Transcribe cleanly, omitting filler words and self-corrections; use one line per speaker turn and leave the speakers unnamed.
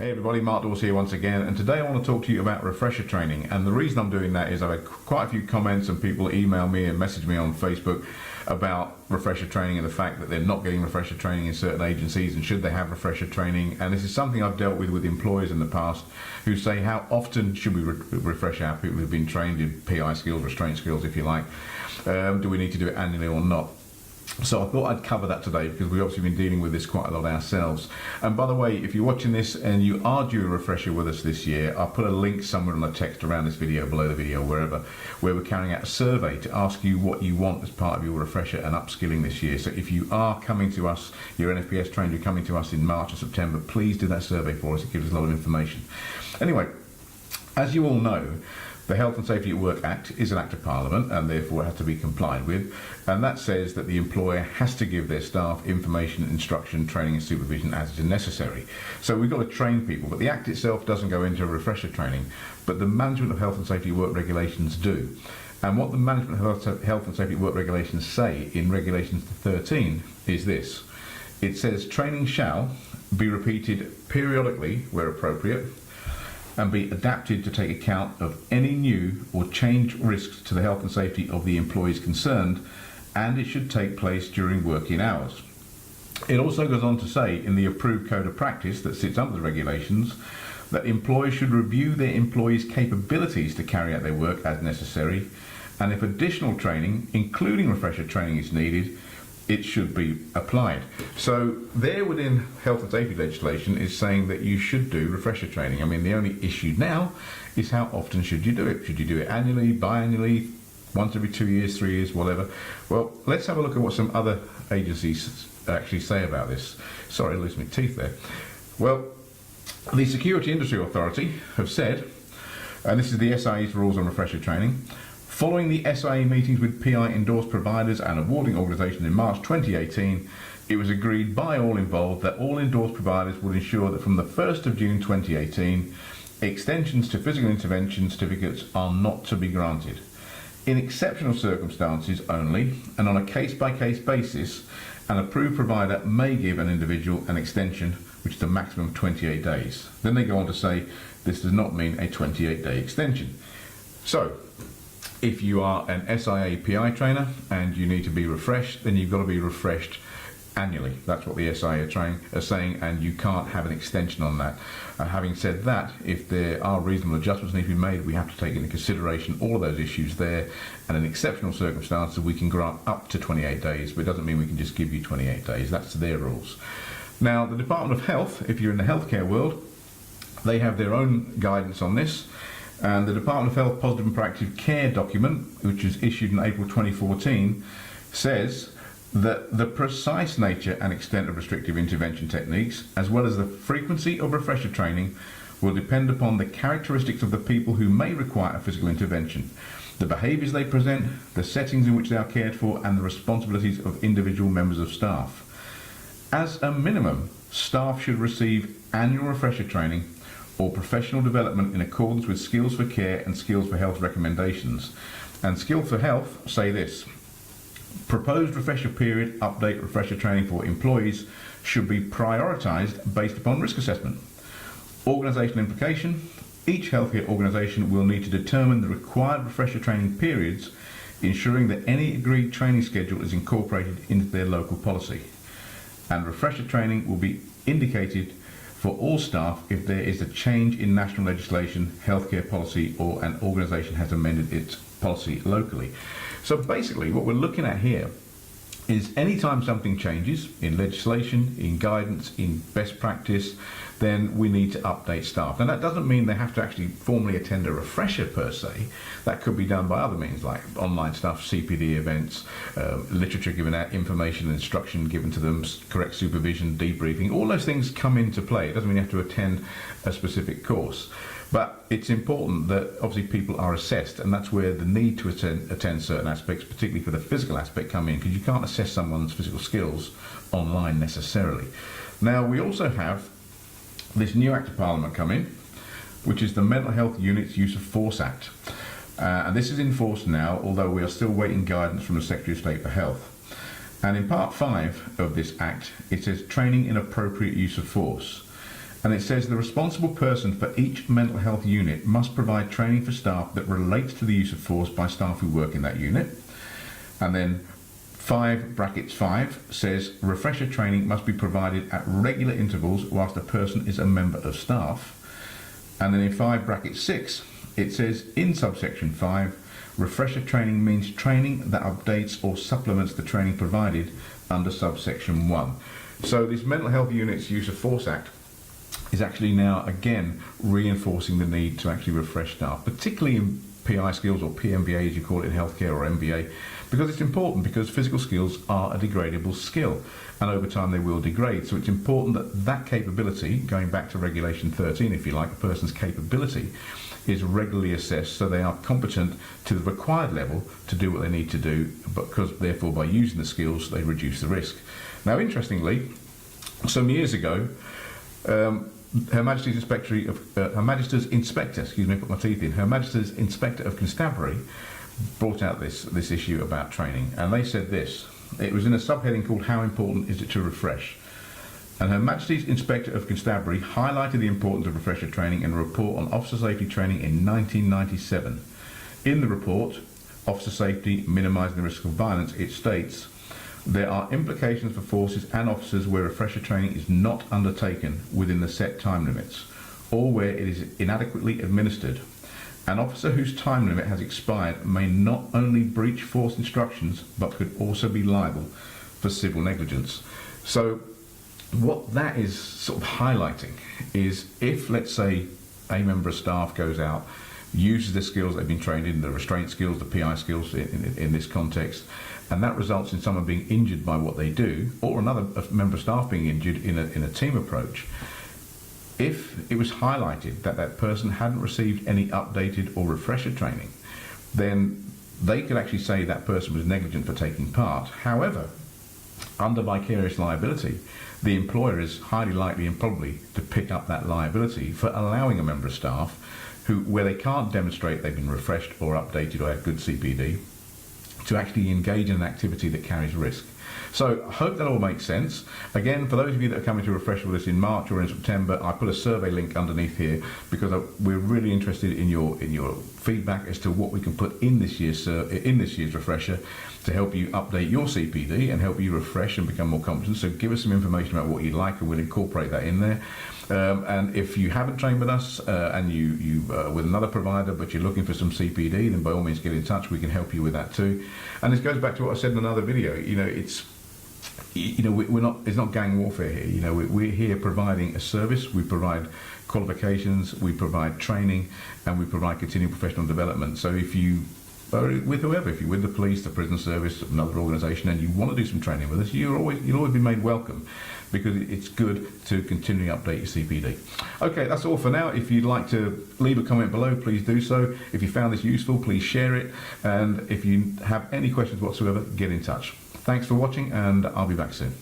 Hey everybody, Mark Dawes here once again, and today I want to talk to you about refresher training. And the reason I'm doing that is I've had quite a few comments and people email me and message me on Facebook about refresher training and the fact that they're not getting refresher training in certain agencies and should they have refresher training. And this is something I've dealt with employers in the past who say, how often should we refresh our people who've been trained in PI skills, restraint skills if you like, do we need to do it annually or not? So I thought I'd cover that today because we've obviously been dealing with this quite a lot ourselves. And by the way, if you're watching this and you are due a refresher with us this year, I'll put a link somewhere on the text around this video, below the video, wherever, where we're carrying out a survey to ask you what you want as part of your refresher and upskilling this year. So if you are coming to us, you're NFPS trained, you're coming to us in March or September, please do that survey for us. It gives us a lot of information. Anyway, as you all know, the Health and Safety at Work Act is an act of Parliament and therefore it has to be complied with, and that says that the employer has to give their staff information, instruction, training and supervision as is necessary. So we've got to train people, but the Act itself doesn't go into refresher training, but the Management of Health and Safety at Work regulations do. And what the Management of Health and Safety at Work regulations say in Regulations 13 is this. It says training shall be repeated periodically where appropriate, and be adapted to take account of any new or changed risks to the health and safety of the employees concerned, and it should take place during working hours. It also goes on to say in the approved code of practice that sits under the regulations that employers should review their employees' capabilities to carry out their work as necessary, and if additional training, including refresher training, is needed, it should be applied. So there within health and safety legislation is saying that you should do refresher training. I mean, the only issue now is how often should you do it? Should you do it annually, biannually, once every 2 years, 3 years, whatever? Well, let's have a look at what some other agencies actually say about this. Sorry, I lost my teeth there. Well, the Security Industry Authority have said, and this is the SIA's rules on refresher training, following the SIA meetings with PI endorsed providers and awarding organisations in March 2018, it was agreed by all involved that all endorsed providers would ensure that from the 1st of June 2018, extensions to physical intervention certificates are not to be granted. In exceptional circumstances only, and on a case-by-case basis, an approved provider may give an individual an extension, which is a maximum of 28 days. Then they go on to say this does not mean a 28-day extension. So, if you are an SIA PI trainer and you need to be refreshed, then you've got to be refreshed annually. That's what the SIA are saying, and you can't have an extension on that. Having said that, if there are reasonable adjustments need to be made, we have to take into consideration all of those issues there, and in exceptional circumstances we can grant up to 28 days, but it doesn't mean we can just give you 28 days. That's their rules. Now, the Department of Health, if you're in the healthcare world, they have their own guidance on this. And the Department of Health Positive and Proactive Care document, which was issued in April 2014, says that the precise nature and extent of restrictive intervention techniques, as well as the frequency of refresher training, will depend upon the characteristics of the people who may require a physical intervention, the behaviours they present, the settings in which they are cared for, and the responsibilities of individual members of staff. As a minimum, staff should receive annual refresher training or professional development in accordance with Skills for Care and Skills for Health recommendations. And Skills for Health say this: proposed refresher period update refresher training for employees should be prioritised based upon risk assessment. Organisational implication: each healthcare organisation will need to determine the required refresher training periods, ensuring that any agreed training schedule is incorporated into their local policy. And refresher training will be indicated for all staff if there is a change in national legislation, healthcare policy, or an organisation has amended its policy locally. So basically what we're looking at here is anytime something changes in legislation, in guidance, in best practice, then we need to update staff. Now that doesn't mean they have to actually formally attend a refresher per se. That could be done by other means like online stuff, CPD events, literature given out, information, instruction given to them, correct supervision, debriefing. All those things come into play. It doesn't mean you have to attend a specific course. But it's important that obviously people are assessed, and that's where the need to attend certain aspects, particularly for the physical aspect, come in, because you can't assess someone's physical skills online necessarily. Now we also have this new Act of Parliament come in, which is the Mental Health Unit's Use of Force Act. And this is in force now, although we are still waiting guidance from the Secretary of State for Health. And in Part 5 of this Act, it says training in appropriate use of force. And it says the responsible person for each mental health unit must provide training for staff that relates to the use of force by staff who work in that unit. And then 5 says refresher training must be provided at regular intervals whilst a person is a member of staff. And then in 5 it says in subsection 5, refresher training means training that updates or supplements the training provided under subsection 1. So this Mental Health Units Use of Force Act is actually now again reinforcing the need to actually refresh staff, particularly in PI skills, or PMBA as you call it in healthcare, or MBA, because it's important, because physical skills are a degradable skill and over time they will degrade. So it's important that that capability, going back to regulation 13 if you like, a person's capability is regularly assessed so they are competent to the required level to do what they need to do, because therefore by using the skills they reduce the risk. Now interestingly, some years ago, Her Majesty's Inspector of Constabulary brought out this issue about training, and they said this. It was in a subheading called "How important is it to refresh?" And Her Majesty's Inspector of Constabulary highlighted the importance of refresher training in a report on officer safety training in 1997. In the report, Officer Safety, Minimising the Risk of Violence, it states, there are implications for forces and officers where refresher training is not undertaken within the set time limits, or where it is inadequately administered. An officer whose time limit has expired may not only breach force instructions, but could also be liable for civil negligence. So what that is sort of highlighting is, if, let's say, a member of staff goes out, uses the skills they've been trained in, the restraint skills, the PI skills in this context, and that results in someone being injured by what they do, or another member of staff being injured in a team approach, if it was highlighted that that person hadn't received any updated or refresher training, then they could actually say that person was negligent for taking part. However, under vicarious liability, the employer is highly likely and probably to pick up that liability for allowing a member of staff where they can't demonstrate they've been refreshed or updated or have good CPD, to actually engage in an activity that carries risk. So I hope that all makes sense. Again, for those of you that are coming to refresh with us in March or in September, I put a survey link underneath here because we're really interested in your feedback as to what we can put in this year's refresher to help you update your CPD and help you refresh and become more competent. So give us some information about what you'd like, and we'll incorporate that in there. And if you haven't trained with us and you with another provider, but you're looking for some CPD, then by all means get in touch. We can help you with that too. And this goes back to what I said in another video. It's not gang warfare here. We're here providing a service. We provide qualifications, we provide training, and we provide continuing professional development. So if you with whoever, if you're with the police, the prison service, another organisation, and you want to do some training with us, you'll always be made welcome, because it's good to continually update your CPD. Okay, that's all for now. If you'd like to leave a comment below, please do so. If you found this useful, please share it, and if you have any questions whatsoever, get in touch. Thanks for watching, and I'll be back soon.